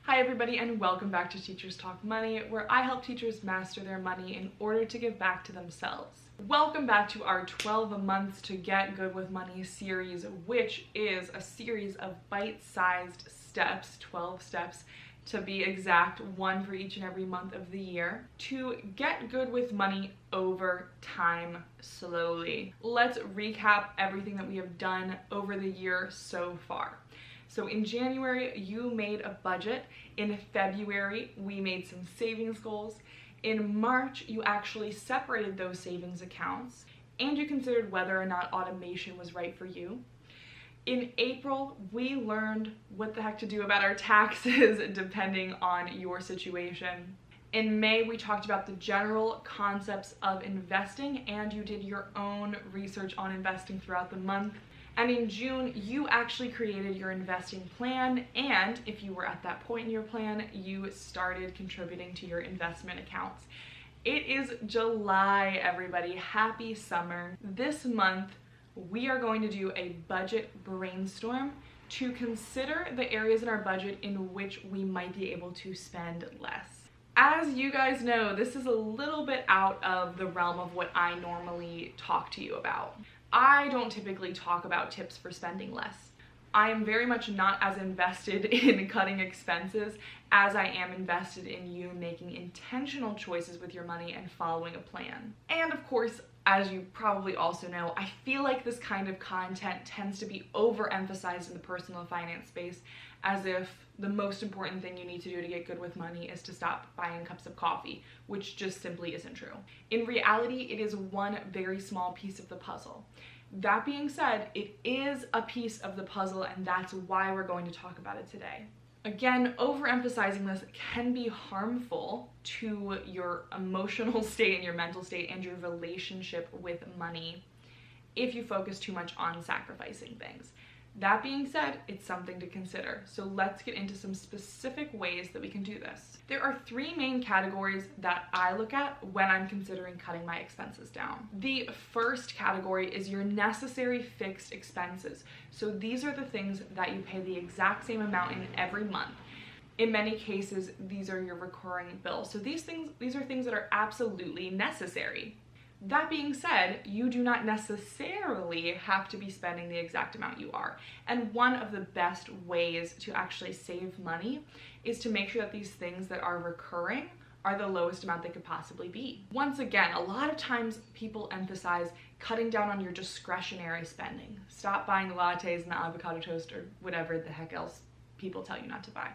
Hi everybody, and welcome back to Teachers Talk Money, where I help teachers master their money in order to give back to themselves. Welcome back to our 12 months to get good with money series, which is a series of bite-sized steps, 12 steps to be exact, one for each and every month of the year, to get good with money over time slowly. Let's recap everything that we have done over the year so far. So in January, you made a budget. In February, we made some savings goals. In March, you actually separated those savings accounts and you considered whether or not automation was right for you. In April, we learned what the heck to do about our taxes depending on your situation. In May, we talked about the general concepts of investing and you did your own research on investing throughout the month. And in June, you actually created your investing plan, and if you were at that point in your plan, you started contributing to your investment accounts. It is July, everybody. Happy summer. This month, we are going to do a budget brainstorm to consider the areas in our budget in which we might be able to spend less. As you guys know, this is a little bit out of the realm of what I normally talk to you about. I don't typically talk about tips for spending less. I am very much not as invested in cutting expenses as I am invested in you making intentional choices with your money and following a plan. And of course, as you probably also know, I feel like this kind of content tends to be overemphasized in the personal finance space, as if the most important thing you need to do to get good with money is to stop buying cups of coffee, which just simply isn't true. In reality, it is one very small piece of the puzzle. That being said, it is a piece of the puzzle, and that's why we're going to talk about it today. Again, overemphasizing this can be harmful to your emotional state and your mental state and your relationship with money if you focus too much on sacrificing things. That being said, it's something to consider. So let's get into some specific ways that we can do this. There are three main categories that I look at when I'm considering cutting my expenses down. The first category is your necessary fixed expenses. So these are the things that you pay the exact same amount in every month. In many cases, these are your recurring bills. So these are things that are absolutely necessary. That being said, you do not necessarily have to be spending the exact amount you are. And one of the best ways to actually save money is to make sure that these things that are recurring are the lowest amount they could possibly be. Once again, a lot of times people emphasize cutting down on your discretionary spending. Stop buying the lattes and the avocado toast or whatever the heck else people tell you not to buy.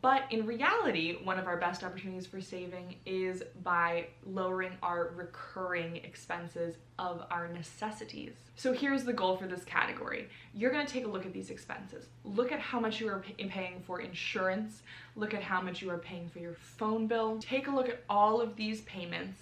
But in reality, one of our best opportunities for saving is by lowering our recurring expenses of our necessities. So here's the goal for this category. You're going to take a look at these expenses. Look at how much you are paying for insurance. Look at how much you are paying for your phone bill. Take a look at all of these payments,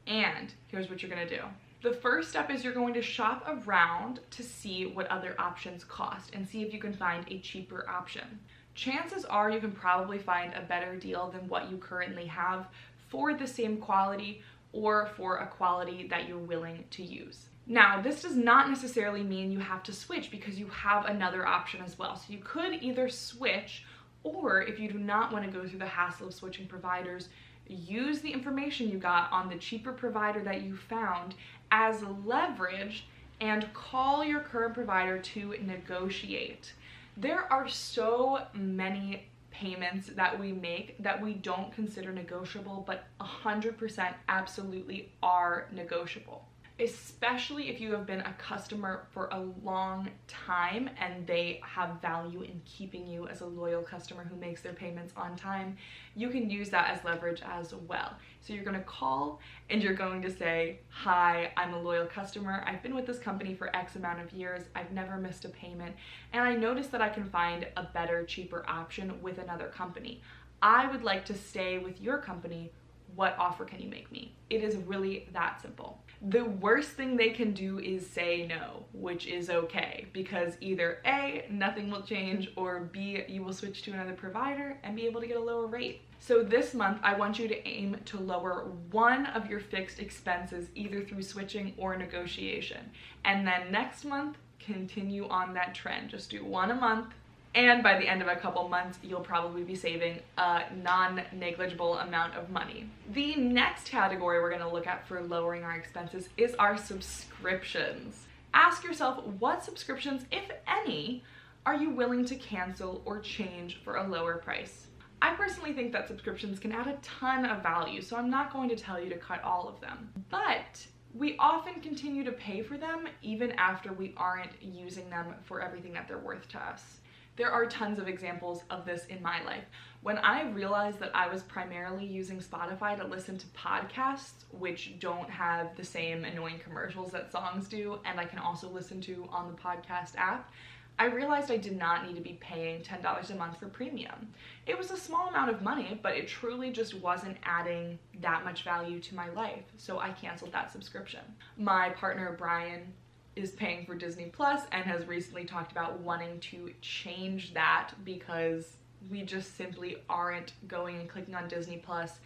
and here's what you're going to do. The first step is you're going to shop around to see what other options cost and see if you can find a cheaper option. Chances are you can probably find a better deal than what you currently have for the same quality or for a quality that you're willing to use. Now, this does not necessarily mean you have to switch because you have another option as well. So you could either switch, or if you do not want to go through the hassle of switching providers, use the information you got on the cheaper provider that you found as leverage and call your current provider to negotiate. There are so many payments that we make that we don't consider negotiable, but 100% absolutely are negotiable. Especially if you have been a customer for a long time and they have value in keeping you as a loyal customer who makes their payments on time, you can use that as leverage as well. So you're going to call and you're going to say, "Hi, I'm a loyal customer. I've been with this company for X amount of years. I've never missed a payment, and I noticed that I can find a better, cheaper option with another company. I would like to stay with your company. What offer can you make me?" It is really that simple. The worst thing they can do is say no, which is okay, because either A, nothing will change, or B, you will switch to another provider and be able to get a lower rate. So this month, I want you to aim to lower one of your fixed expenses, either through switching or negotiation. And then next month, continue on that trend. Just do one a month And by the end of a couple months, you'll probably be saving a non-negligible amount of money. The next category we're gonna look at for lowering our expenses is our subscriptions. Ask yourself, what subscriptions, if any, are you willing to cancel or change for a lower price? I personally think that subscriptions can add a ton of value, so I'm not going to tell you to cut all of them. But we often continue to pay for them even after we aren't using them for everything that they're worth to us. There are tons of examples of this in my life. When I realized that I was primarily using Spotify to listen to podcasts, which don't have the same annoying commercials that songs do, and I can also listen to on the podcast app, I realized I did not need to be paying $10 a month for premium. It was a small amount of money, but it truly just wasn't adding that much value to my life, so I canceled that subscription. My partner, Brian, is paying for Disney Plus and has recently talked about wanting to change that because we just simply aren't going and clicking on Disney Plus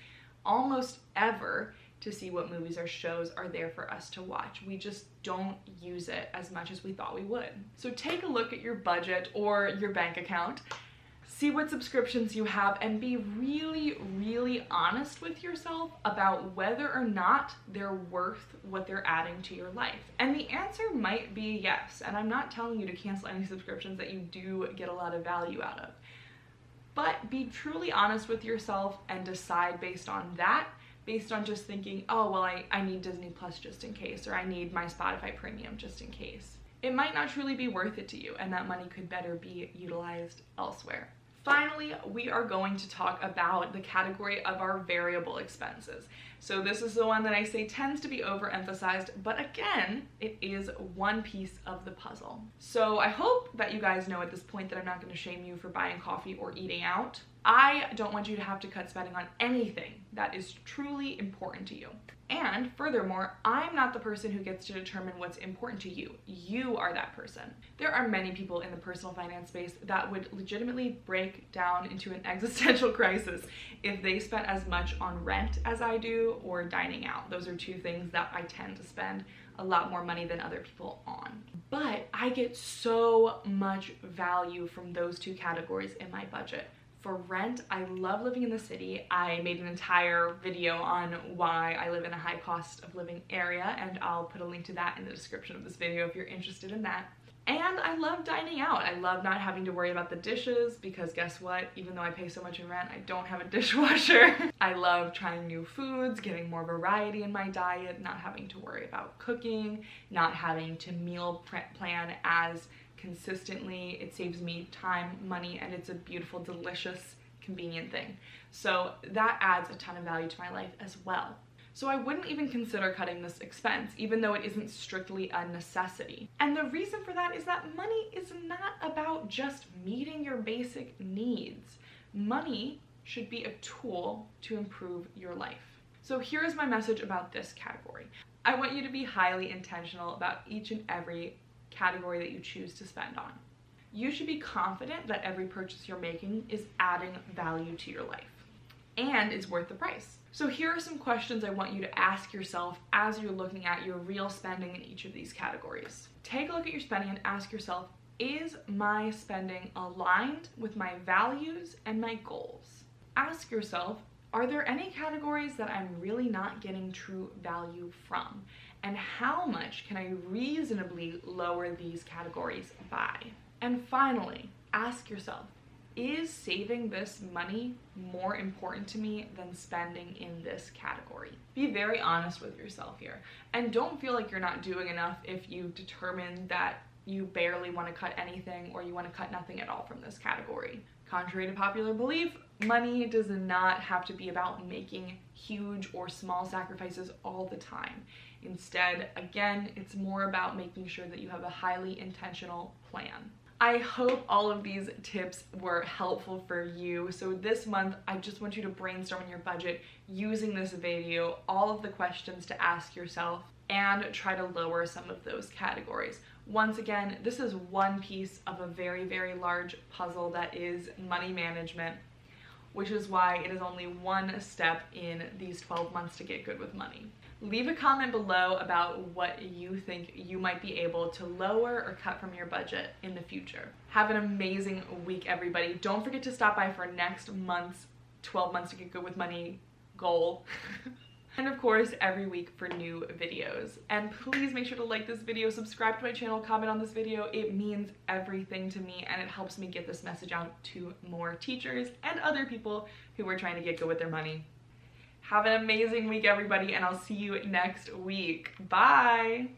almost ever to see what movies or shows are there for us to watch. We just don't use it as much as we thought we would. So take a look at your budget or your bank account, see what subscriptions you have, and be really, really honest with yourself about whether or not they're worth what they're adding to your life. And the answer might be yes, and I'm not telling you to cancel any subscriptions that you do get a lot of value out of. But be truly honest with yourself and decide based on that, based on just thinking, oh, well, I need Disney Plus just in case, or I need my Spotify Premium just in case. It might not truly be worth it to you, and that money could better be utilized elsewhere. Finally, we are going to talk about the category of our variable expenses. So this is the one that I say tends to be overemphasized, but again, it is one piece of the puzzle. So I hope that you guys know at this point that I'm not going to shame you for buying coffee or eating out. I don't want you to have to cut spending on anything that is truly important to you. And furthermore, I'm not the person who gets to determine what's important to you. You are that person. There are many people in the personal finance space that would legitimately break down into an existential crisis if they spent as much on rent as I do or dining out. Those are two things that I tend to spend a lot more money than other people on. But I get so much value from those two categories in my budget. For rent, I love living in the city. I made an entire video on why I live in a high cost of living area, and I'll put a link to that in the description of this video if you're interested in that. And I love dining out. I love not having to worry about the dishes because guess what? Even though I pay so much in rent, I don't have a dishwasher. I love trying new foods, getting more variety in my diet, not having to worry about cooking, not having to meal plan as consistently. It saves me time, money, and it's a beautiful, delicious, convenient thing. So that adds a ton of value to my life as well. So I wouldn't even consider cutting this expense, even though it isn't strictly a necessity. And the reason for that is that money is not about just meeting your basic needs. Money should be a tool to improve your life. So here is my message about this category. I want you to be highly intentional about each and every category that you choose to spend on. You should be confident that every purchase you're making is adding value to your life and is worth the price. So here are some questions I want you to ask yourself as you're looking at your real spending in each of these categories. Take a look at your spending and ask yourself, is my spending aligned with my values and my goals? Ask yourself, are there any categories that I'm really not getting true value from? And how much can I reasonably lower these categories by? And finally, ask yourself, is saving this money more important to me than spending in this category? Be very honest with yourself here. And don't feel like you're not doing enough if you determine that you barely want to cut anything or you want to cut nothing at all from this category. Contrary to popular belief, money does not have to be about making huge or small sacrifices all the time. Instead, again, it's more about making sure that you have a highly intentional plan. I hope all of these tips were helpful for you. So this month, I just want you to brainstorm on your budget using this video, all of the questions to ask yourself, and try to lower some of those categories. Once again, this is one piece of a very, very large puzzle that is money management. which is why it is only one step in these 12 months to get good with money. Leave a comment below about what you think you might be able to lower or cut from your budget in the future. Have an amazing week, everybody. Don't forget to stop by for next month's 12 months to get good with money goal. And of course, every week for new videos. And please make sure to like this video, subscribe to my channel, comment on this video. It means everything to me and it helps me get this message out to more teachers and other people who are trying to get good with their money. Have an amazing week, everybody, and I'll see you next week. Bye!